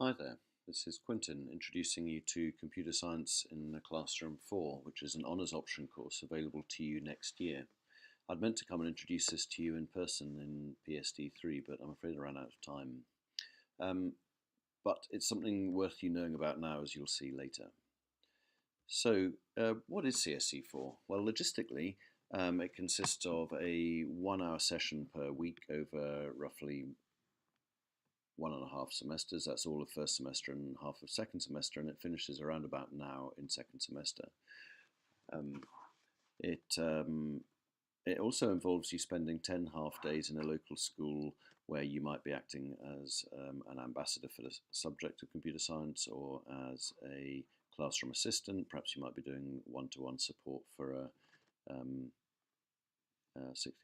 Hi there, this is Quintin introducing you to Computer Science in the Classroom 4, which is an honours option course available to you next year. I'd meant to come and introduce this to you in person in PSD3, but I'm afraid I ran out of time. But it's something worth you knowing about now, as you'll see later. So, what is CSC4? Well, logistically, it consists of a 1 hour session per week over roughly 1.5 semesters. That's all of first semester and half of second semester, and it finishes around about now in second semester. Um, it it also involves you spending 10 half days in a local school where you might be acting as an ambassador for the subject of computer science or as a classroom assistant. Perhaps you might be doing one-to-one support for um, a sixth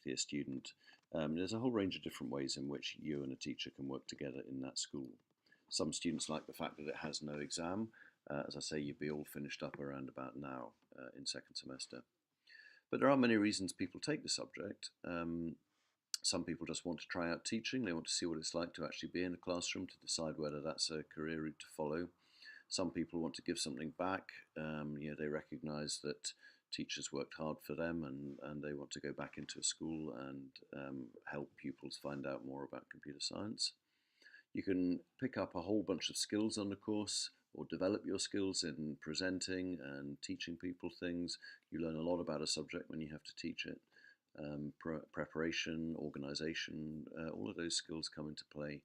year student. There's a whole range of different ways in which you and a teacher can work together in that school. Some students like the fact that it has no exam. As I say, you'd be all finished up around about now in second semester. But there are many reasons people take the subject. Some people just want to try out teaching. They want to see what it's like to actually be in a classroom to decide whether that's a career route to follow. Some people want to give something back. They recognise that teachers worked hard for them and they want to go back into a school and help pupils find out more about computer science. You can pick up a whole bunch of skills on the course or develop your skills in presenting and teaching people things. You learn a lot about a subject when you have to teach it. Preparation, organisation, all of those skills come into play.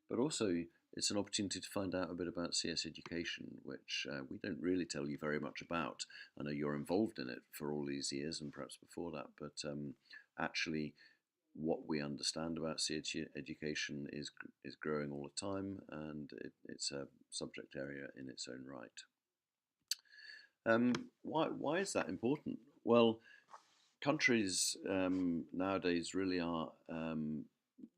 But also, it's an opportunity to find out a bit about CS education, which we don't really tell you very much about. I know you're involved in it for all these years and perhaps before that, but actually, what we understand about CS education is growing all the time, and it's a subject area in its own right. Why is that important? Well, countries nowadays really are,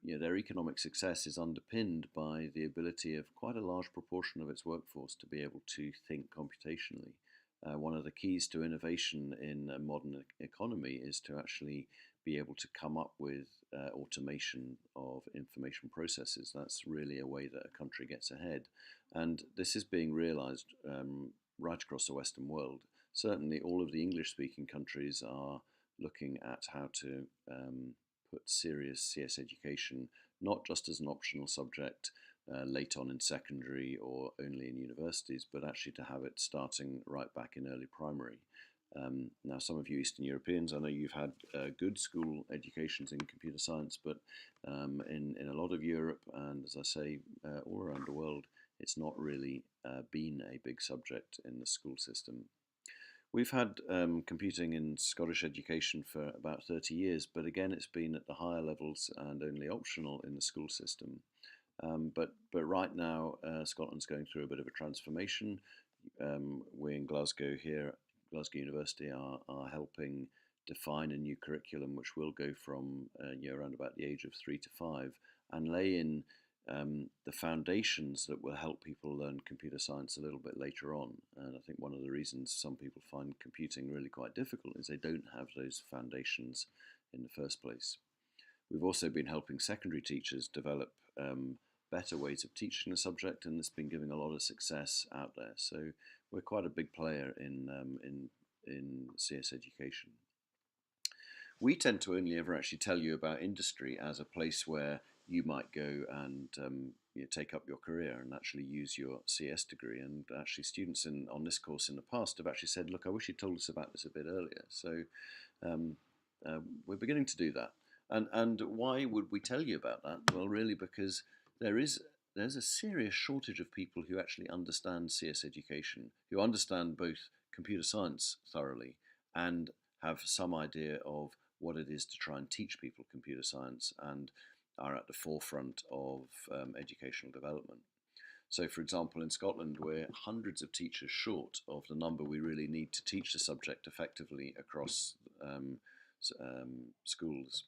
their economic success is underpinned by the ability of quite a large proportion of its workforce to be able to think computationally. One of the keys to innovation in a modern economy is to actually be able to come up with automation of information processes. That's really a way that a country gets ahead. And this is being realized right across the Western world. Certainly, all of the English speaking countries are looking at how to put serious CS education not just as an optional subject late on in secondary or only in universities, but actually to have it starting right back in early primary. Now, some of you Eastern Europeans, I know you've had good school educations in computer science, but in a lot of Europe and, as I say, all around the world, it's not really been a big subject in the school system. We've had computing in Scottish education for about 30 years, but again, it's been at the higher levels and only optional in the school system. But right now, Scotland's going through a bit of a transformation. We in Glasgow here, Glasgow University, are helping define a new curriculum which will go from around about the age of 3 to 5 and lay in the foundations that will help people learn computer science a little bit later on. And I think one of the reasons some people find computing really quite difficult is they don't have those foundations in the first place. We've also been helping secondary teachers develop better ways of teaching the subject, and it's been giving a lot of success out there. So we're quite a big player in CS education. We tend to only ever actually tell you about industry as a place where you might go and take up your career and actually use your CS degree. And actually, students on this course in the past have actually said, "Look, I wish you told us about this a bit earlier." So we're beginning to do that. And why would we tell you about that? Well, really, because there's a serious shortage of people who actually understand CS education, who understand both computer science thoroughly and have some idea of what it is to try and teach people computer science and are at the forefront of educational development. So, for example, in Scotland, we're hundreds of teachers short of the number we really need to teach the subject effectively across schools.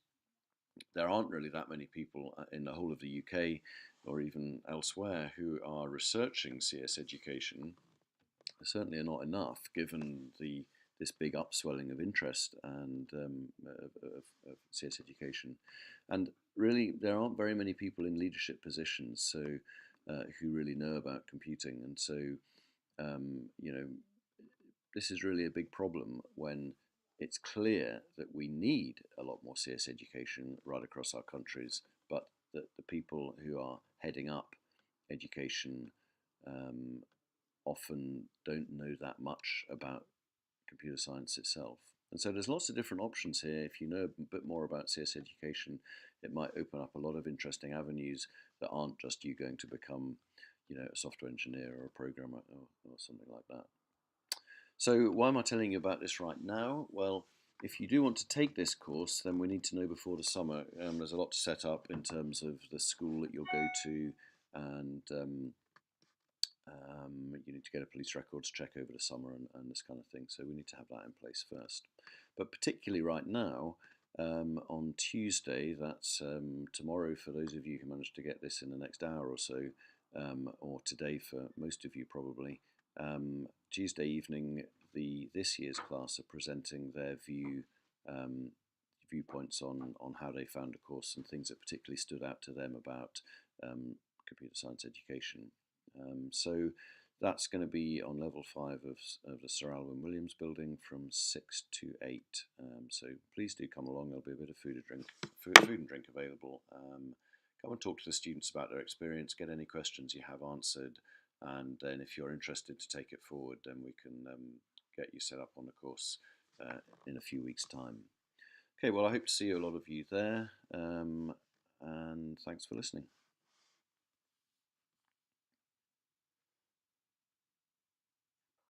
There aren't really that many people in the whole of the UK or even elsewhere who are researching CS education. There certainly are not enough given the this big upswelling of interest and of CS education. And really, there aren't very many people in leadership positions who really know about computing. And so, you know, this is really a big problem when it's clear that we need a lot more CS education right across our countries, but that the people who are heading up education um, often don't know that much about computer science itself. And so there's lots of different options here. If you know a bit more about CS education, it might open up a lot of interesting avenues that aren't just you going to become, a software engineer or a programmer or something like that. So why am I telling you about this right now? Well, if you do want to take this course, then we need to know before the summer. There's a lot to set up in terms of the school that you'll go to, and you need to get a police records check over the summer and this kind of thing. So we need to have that in place first. But particularly right now, on Tuesday, that's tomorrow for those of you who managed to get this in the next hour or so, or today for most of you probably, Tuesday evening, this year's class are presenting their viewpoints on how they found the course and things that particularly stood out to them about computer science education. So that's going to be on level 5 of the Sir Alwyn Williams building from 6 to 8. So please do come along. There'll be a bit of food and drink available. Come and talk to the students about their experience, get any questions you have answered, and then if you're interested to take it forward, then we can get you set up on the course in a few weeks' time. Okay, well, I hope to see a lot of you there, and thanks for listening.